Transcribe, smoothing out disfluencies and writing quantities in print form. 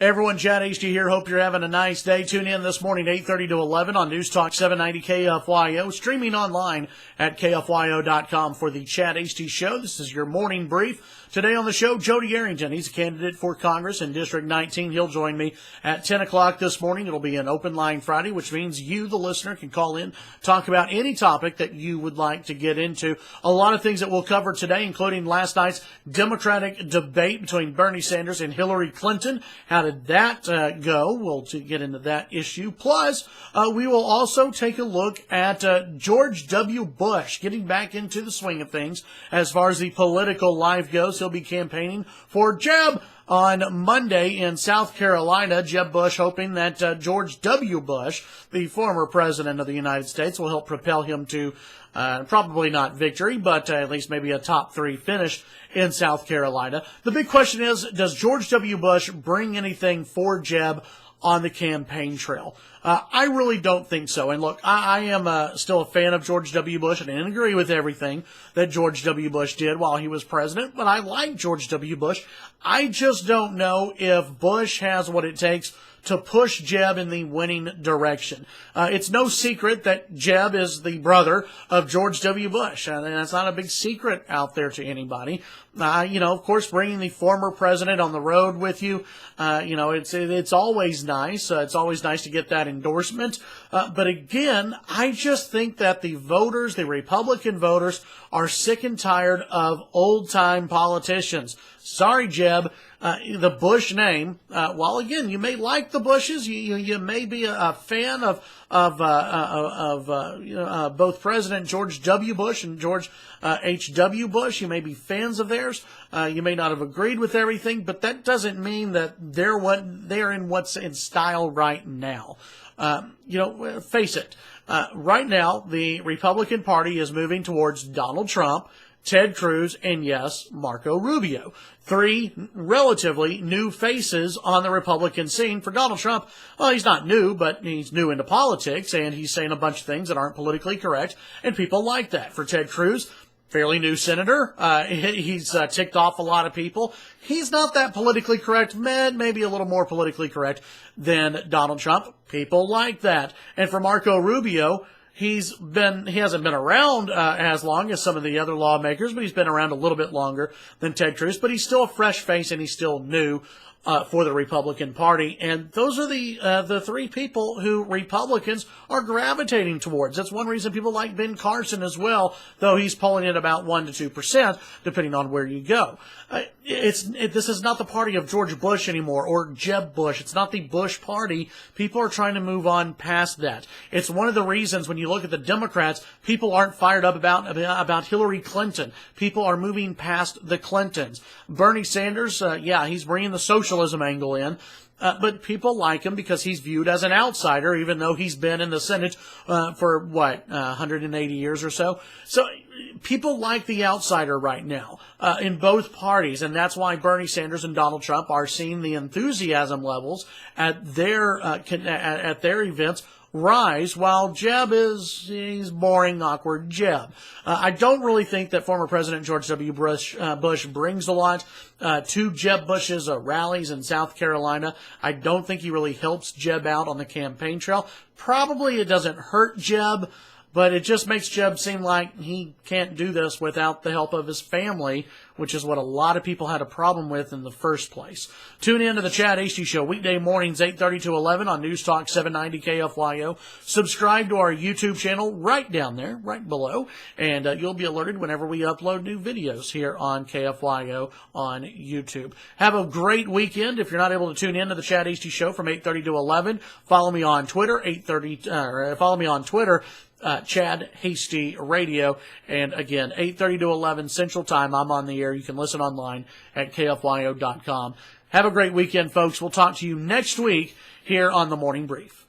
Everyone, Chad Hasty here. Hope you're having a nice day. Tune in this morning, 8:30 to 11 on News Talk 790 KFYO, streaming online at KFYO.com for the Chad Hasty Show. This is your morning brief. Today on the show, Jody Arrington. He's a candidate for Congress in District 19. He'll join me at 10 o'clock this morning. It'll be an open line Friday, which means you, the listener, can call in, talk about any topic that you would like to get into. A lot of things that we'll cover today, including last night's Democratic debate between Bernie Sanders and Hillary Clinton. How did that go? We'll get into that issue. Plus, we will also take a look at George W. Bush getting back into the swing of things as far as the political life goes. He'll be campaigning for Jeb on Monday in South Carolina. Jeb Bush hoping that George W. Bush, the former president of the United States, will help propel him to probably not victory, but at least maybe a top 3 finish in South Carolina. The big question is, does George W. Bush bring anything for Jeb on the campaign trail? I really don't think so. And look, I am still a fan of George W. Bush. I didn't agree with everything that George W. Bush did while he was president, but I like George W. Bush. I just don't know if Bush has what it takes to push Jeb in the winning direction. It's no secret that Jeb is the brother of George W. Bush, and that's not a big secret out there to anybody. Of course, bringing the former president on the road with you, it's always nice. It's always nice to get that endorsement. But again, I just think that the voters, the Republican voters, are sick and tired of old-time politicians. Sorry, Jeb. The Bush name, while again, you may like the Bushes, you may be a fan of both President George W. Bush and George H.W. Bush. You may be fans of theirs. You may not have agreed with everything, but that doesn't mean that they're in what's in style right now. Face it. Right now, the Republican Party is moving towards Donald Trump, Ted Cruz, and yes, Marco Rubio. 3 relatively new faces on the Republican scene. For Donald Trump, well, he's not new, but he's new into politics, and he's saying a bunch of things that aren't politically correct, and people like that. For Ted Cruz, fairly new senator. He's ticked off a lot of people. He's not that politically correct, maybe a little more politically correct than Donald Trump. People like that. And for Marco Rubio, he hasn't been around as long as some of the other lawmakers, but he's been around a little bit longer than Ted Cruz. But he's still a fresh face, and he's still new for the Republican Party. And those are the 3 people who Republicans are gravitating towards. That's one reason people like Ben Carson as well, though he's polling at about 1% to 2%, depending on where you go. This is not the party of George Bush anymore or Jeb Bush. It's not the Bush party. People are trying to move on past that. It's one of the reasons when you look at the Democrats, people aren't fired up about Hillary Clinton. People are moving past the Clintons. Bernie Sanders, he's bringing the socialism angle in. But people like him because he's viewed as an outsider, even though he's been in the Senate for 180 years or so. So people like the outsider right now in both parties, and that's why Bernie Sanders and Donald Trump are seeing the enthusiasm levels at their events rise, while Jeb he's boring, awkward Jeb. I don't really think that former President George W. Bush brings a lot to Jeb Bush's rallies in South Carolina. I don't think he really helps Jeb out on the campaign trail. Probably it doesn't hurt Jeb, but it just makes Jeb seem like he can't do this without the help of his family, which is what a lot of people had a problem with in the first place. Tune in to the Chad Hasty Show weekday mornings, 8:30 to 11 on News Talk 790 KFYO. Subscribe to our YouTube channel right down there, right below, and you'll be alerted whenever we upload new videos here on KFYO on YouTube. Have a great weekend. If you're not able to tune in to the Chad Hasty Show from 8:30 to 11, follow me on Twitter, Chad Hasty Radio. And again, 8:30 to 11 Central Time, I'm on the air. You can listen online at KFYO.com. Have a great weekend, folks. We'll talk to you next week here on the Morning Brief.